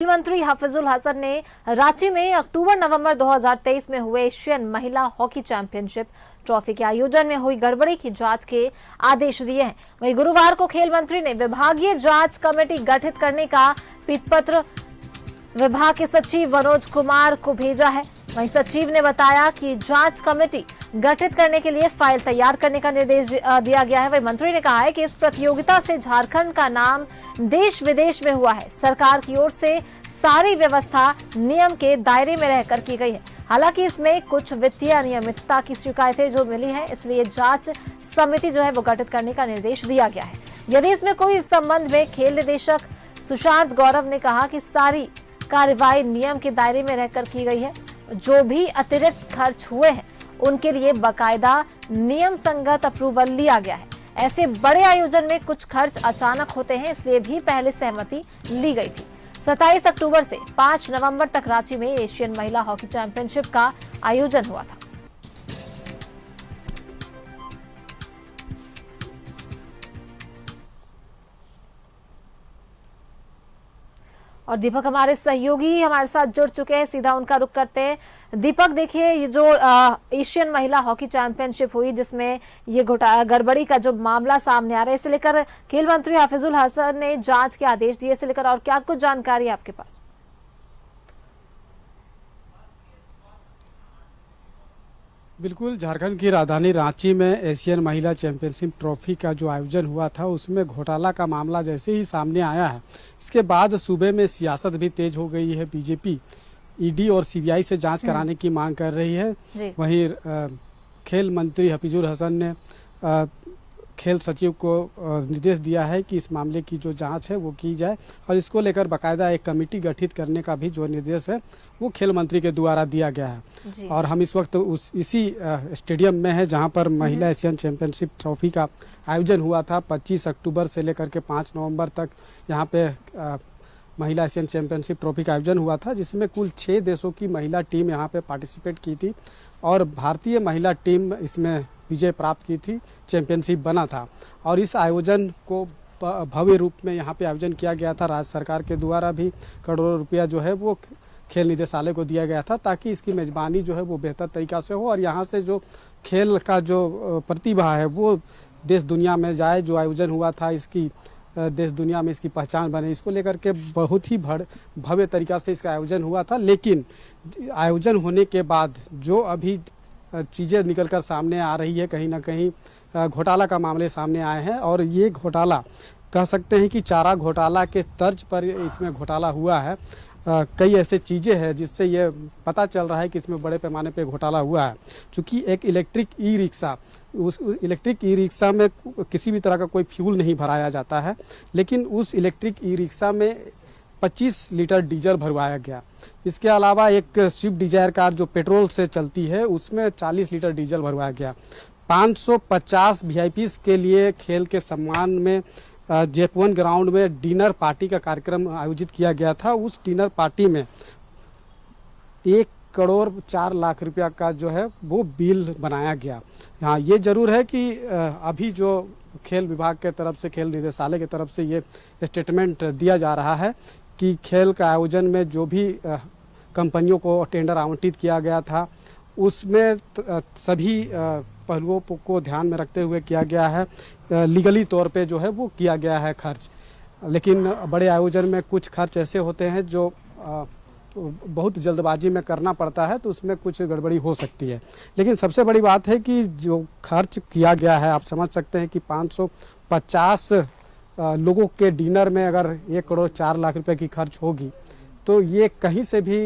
खेल मंत्री हफीजुल हसन ने रांची में अक्टूबर-नवंबर 2023 में हुए एशियन महिला हॉकी चैंपियनशिप ट्रॉफी के आयोजन में हुई गड़बड़ी की जांच के आदेश दिए हैं। वहीं गुरुवार को खेल मंत्री ने विभागीय जांच कमेटी गठित करने का पीतपत्र विभाग के सचिव मनोज कुमार को भेजा है। वहीं सचिव ने बताया कि जांच कमेटी गठित करने के लिए फाइल तैयार करने का निर्देश दिया गया है। वहीं मंत्री ने कहा है कि इस प्रतियोगिता से झारखंड का नाम देश विदेश में हुआ है। सरकार की ओर से सारी व्यवस्था नियम के दायरे में रहकर की गई है। हालांकि इसमें कुछ वित्तीय अनियमितता की शिकायतें जो मिली है, इसलिए जांच समिति जो है वो गठित करने का निर्देश दिया गया है। यदि इसमें कोई इस संबंध में खेल निदेशक सुशांत गौरव ने कहा कि सारी कार्रवाई नियम के दायरे में रहकर की गई है। जो भी अतिरिक्त खर्च हुए हैं उनके लिए बकायदा नियम संगत अप्रूवल लिया गया है। ऐसे बड़े आयोजन में कुछ खर्च अचानक होते हैं, इसलिए भी पहले सहमति ली गई थी। 27 अक्टूबर से 5 नवंबर तक रांची में एशियन महिला हॉकी चैंपियनशिप का आयोजन हुआ था। और दीपक हमारे सहयोगी हमारे साथ जुड़ चुके हैं, सीधा उनका रुख करते हैं। दीपक, देखिए ये जो एशियन महिला हॉकी चैंपियनशिप हुई जिसमें ये गड़बड़ी का जो मामला सामने आ रहा है, इसे लेकर खेल मंत्री हफीजुल हसन ने जांच के आदेश दिए, इसे लेकर और क्या कुछ जानकारी है आपके पास? बिल्कुल, झारखंड की राजधानी रांची में एशियन महिला चैंपियनशिप ट्रॉफी का जो आयोजन हुआ था उसमें घोटाला का मामला जैसे ही सामने आया है, इसके बाद सूबे में सियासत भी तेज हो गई है। बीजेपी ईडी और सीबीआई से जांच कराने की मांग कर रही है। वहीं खेल मंत्री हफीजुल हसन ने खेल सचिव को निर्देश दिया है कि इस मामले की जो जांच है वो की जाए और इसको लेकर बाकायदा एक कमेटी गठित करने का भी जो निर्देश है वो खेल मंत्री के द्वारा दिया गया है। और हम इस वक्त इसी स्टेडियम में है जहां पर महिला एशियन चैंपियनशिप ट्रॉफी का आयोजन हुआ था। 25 अक्टूबर से लेकर के 5 नवंबर तक यहाँ पे महिला एशियन चैंपियनशिप ट्रॉफी का आयोजन हुआ था, जिसमें कुल 6 देशों की महिला टीम यहाँ पे पार्टिसिपेट की थी और भारतीय महिला टीम इसमें विजय प्राप्त की थी, चैंपियनशिप बना था। और इस आयोजन को भव्य रूप में यहाँ पे आयोजन किया गया था। राज्य सरकार के द्वारा भी करोड़ों रुपया जो है वो खेल निदेशालय को दिया गया था ताकि इसकी मेजबानी जो है वो बेहतर तरीका से हो और यहाँ से जो खेल का जो प्रतिभा है वो देश दुनिया में जाए। जो आयोजन हुआ था इसकी देश दुनिया में इसकी पहचान बने, इसको लेकर के बहुत ही भव्य तरीका से इसका आयोजन हुआ था। लेकिन आयोजन होने के बाद जो अभी चीज़ें निकलकर सामने आ रही है, कहीं ना कहीं घोटाला का मामले सामने आए हैं और ये घोटाला कह सकते हैं कि चारा घोटाला के तर्ज पर इसमें घोटाला हुआ है। कई ऐसे चीज़ें हैं जिससे ये पता चल रहा है कि इसमें बड़े पैमाने पे घोटाला हुआ है। चूँकि एक इलेक्ट्रिक ई रिक्शा, उस इलेक्ट्रिक ई रिक्शा में किसी भी तरह का कोई फ्यूल नहीं भराया जाता है, लेकिन उस इलेक्ट्रिक ई रिक्शा में 25 लीटर डीजल भरवाया गया। इसके अलावा एक स्विफ्ट डिजायर कार जो पेट्रोल से चलती है उसमें 40 लीटर डीजल भरवाया गया। 550 वीआईपीज़ के लिए खेल के सम्मान में जेप1 ग्राउंड में डिनर पार्टी का कार्यक्रम आयोजित किया गया था। उस डिनर पार्टी में 1 करोड़ 4 लाख रुपया का जो है वो बिल बनाया गया। हाँ, ये जरूर है कि अभी जो खेल विभाग के तरफ से, खेल निदेशालय की तरफ से ये स्टेटमेंट दिया जा रहा है कि खेल का आयोजन में जो भी कंपनियों को टेंडर आवंटित किया गया था उसमें सभी पहलुओं को ध्यान में रखते हुए किया गया है। लीगली तौर पे जो है वो किया गया है खर्च। लेकिन बड़े आयोजन में कुछ खर्च ऐसे होते हैं जो बहुत जल्दबाजी में करना पड़ता है, तो उसमें कुछ गड़बड़ी हो सकती है। लेकिन सबसे बड़ी बात है कि जो खर्च किया गया है, आप समझ सकते हैं कि 550 लोगों के डिनर में अगर 1 करोड़ 4 लाख रुपए की खर्च होगी तो ये कहीं से भी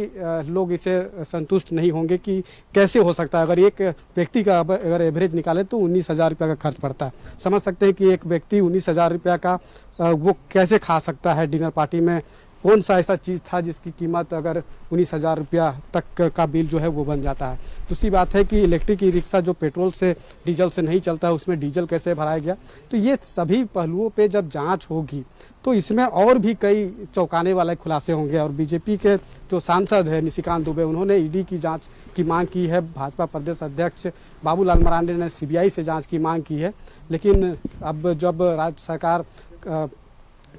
लोग इसे संतुष्ट नहीं होंगे कि कैसे हो सकता है। अगर एक व्यक्ति का अगर एवरेज निकाले तो 19,000 रुपये का खर्च पड़ता है। समझ सकते हैं कि एक व्यक्ति 19,000 रुपये का वो कैसे खा सकता है। डिनर पार्टी में कौन सा ऐसा चीज़ था जिसकी कीमत अगर 19,000 रुपया तक का बिल जो है वो बन जाता है। दूसरी बात है कि इलेक्ट्रिक ई रिक्शा जो पेट्रोल से डीजल से नहीं चलता है उसमें डीजल कैसे भराया गया। तो ये सभी पहलुओं पे जब जांच होगी तो इसमें और भी कई चौंकाने वाले खुलासे होंगे। और बीजेपी के जो सांसद है निशिकांत दुबे, उन्होंने ईडी की जांच की मांग की है। भाजपा प्रदेश अध्यक्ष बाबूलाल मरांडी ने सीबीआई से जांच की मांग की है। लेकिन अब जब राज्य सरकार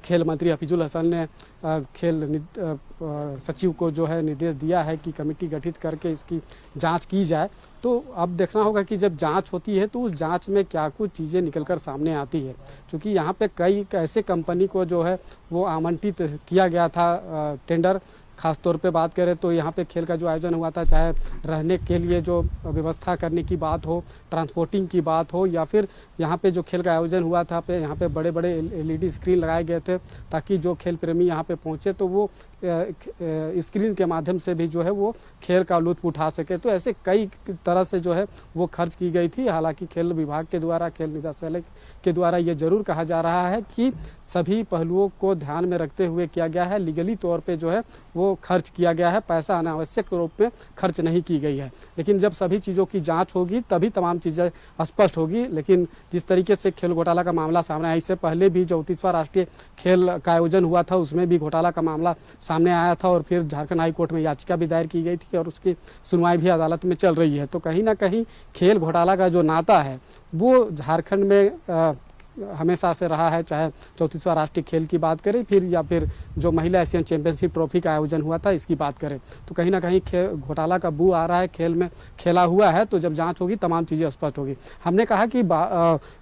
खेल मंत्री हफीजुल हसन ने सचिव को जो है निर्देश दिया है कि कमेटी गठित करके इसकी जांच की जाए। तो अब देखना होगा कि जब जांच होती है तो उस जांच में क्या कुछ चीज़ें निकलकर सामने आती है, क्योंकि यहाँ पे कई ऐसे कंपनी को जो है वो आमंत्रित किया गया था टेंडर। खास तौर पे बात करें तो यहाँ पे खेल का जो आयोजन हुआ था, चाहे रहने के लिए जो व्यवस्था करने की बात हो, ट्रांसपोर्टिंग की बात हो, या फिर यहाँ पे जो खेल का आयोजन हुआ था यहाँ पे बड़े बड़े LED स्क्रीन लगाए गए थे ताकि जो खेल प्रेमी यहाँ पे पहुँचे तो वो स्क्रीन के माध्यम से भी जो है वो खेल का लुत्फ उठा सके। तो ऐसे कई तरह से जो है वो खर्च की गई थी। हालांकि खेल विभाग के द्वारा, खेल निदेशालय के द्वारा ये जरूर कहा जा रहा है कि सभी पहलुओं को ध्यान में रखते हुए किया गया है, लीगली तौर पे जो है वो खर्च किया गया है, पैसा अनावश्यक रूप में खर्च नहीं की गई है। लेकिन जब सभी चीज़ों की जाँच होगी तभी तमाम चीज़ें स्पष्ट होगी। लेकिन जिस तरीके से खेल घोटाला का मामला सामने आया, इससे पहले भी 34वां राष्ट्रीय खेल का आयोजन हुआ था उसमें भी घोटाला का मामला सामने आया था और फिर झारखंड हाई कोर्ट में याचिका भी दायर की गई थी और उसकी सुनवाई भी अदालत में चल रही है। तो कहीं ना कहीं खेल घोटाला का जो नाता है वो झारखंड में हमेशा से रहा है, चाहे 34वां राष्ट्रीय खेल की बात करें फिर या फिर जो महिला एशियन चैंपियनशिप ट्रॉफी का आयोजन हुआ था इसकी बात करें, तो कहीं ना कहीं घोटाला का बू आ रहा है, खेल में खेला हुआ है। तो जब जांच होगी तमाम चीज़ें स्पष्ट होगी। हमने कहा कि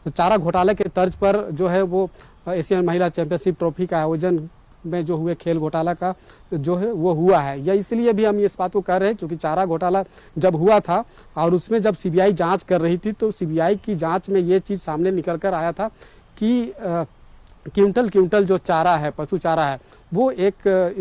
चारा घोटाले के तर्ज पर जो है वो एशियन महिला चैंपियनशिप ट्रॉफी का आयोजन में जो हुए खेल घोटाला का जो है वो हुआ है, या इसलिए भी हम इस बात को कह रहे हैं क्योंकि चारा घोटाला जब हुआ था और उसमें जब CBI जांच कर रही थी तो CBI की जांच में ये चीज़ सामने निकल कर आया था कि क्विंटल जो चारा है, पशु चारा है, वो एक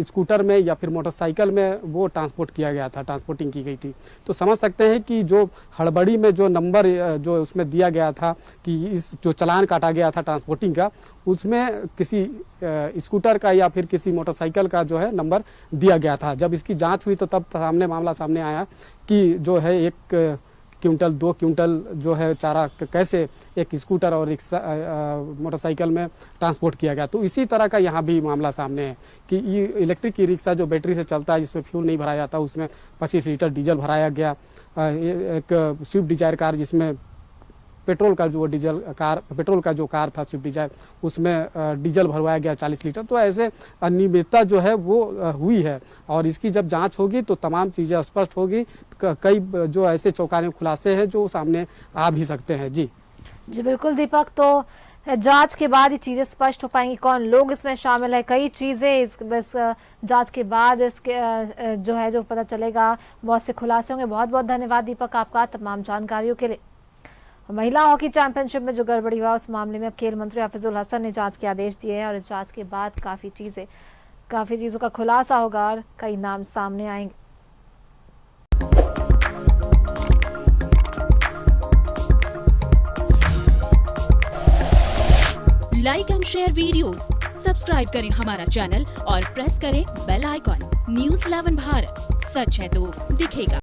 स्कूटर में या फिर मोटरसाइकिल में वो ट्रांसपोर्ट किया गया था, ट्रांसपोर्टिंग की गई थी। तो समझ सकते हैं कि जो हड़बड़ी में जो नंबर जो उसमें दिया गया था कि इस जो चालान काटा गया था ट्रांसपोर्टिंग का, उसमें किसी स्कूटर का या फिर किसी मोटरसाइकिल का जो है नंबर दिया गया था। जब इसकी जाँच हुई तो तब मामला सामने आया कि जो है 1 क्विंटल 2 क्विंटल जो है चारा कैसे एक स्कूटर और रिक्शा मोटरसाइकिल में ट्रांसपोर्ट किया गया। तो इसी तरह का यहाँ भी मामला सामने है कि ये इलेक्ट्रिक ई रिक्शा जो बैटरी से चलता है जिसमें फ्यूल नहीं भराया जाता, उसमें 25 लीटर डीजल भराया गया। एक स्विफ्ट डिजायर कार जिसमें पेट्रोल का जो कार था स्विफ्ट डिजायर, उसमें डीजल भरवाया गया 40 लीटर। तो ऐसे अनियमितता जो है वो हुई है और इसकी जब जांच होगी तो तमाम चीज़ें स्पष्ट होगी। कई जो ऐसे चौंकाने खुलासे हैं जो सामने आ भी सकते हैं। जी बिल्कुल दीपक, तो जांच के बाद ये चीजें स्पष्ट हो पाएंगी, कौन लोग इसमें शामिल है, कई चीजें इस जांच के बाद इसके जो है जो पता चलेगा, बहुत से खुलासे होंगे। बहुत बहुत धन्यवाद दीपक आपका तमाम जानकारियों के लिए। महिला हॉकी चैंपियनशिप में जो गड़बड़ी हुआ उस मामले में अब खेल मंत्री हफीजुल हसन ने जांच के आदेश दिए हैं और इस जांच के बाद काफी चीजों का खुलासा होगा और कई नाम सामने आएंगे। Like and share videos, subscribe करें हमारा चैनल और प्रेस करें बेल आइकॉन। News 11 भारत, सच है तो दिखेगा।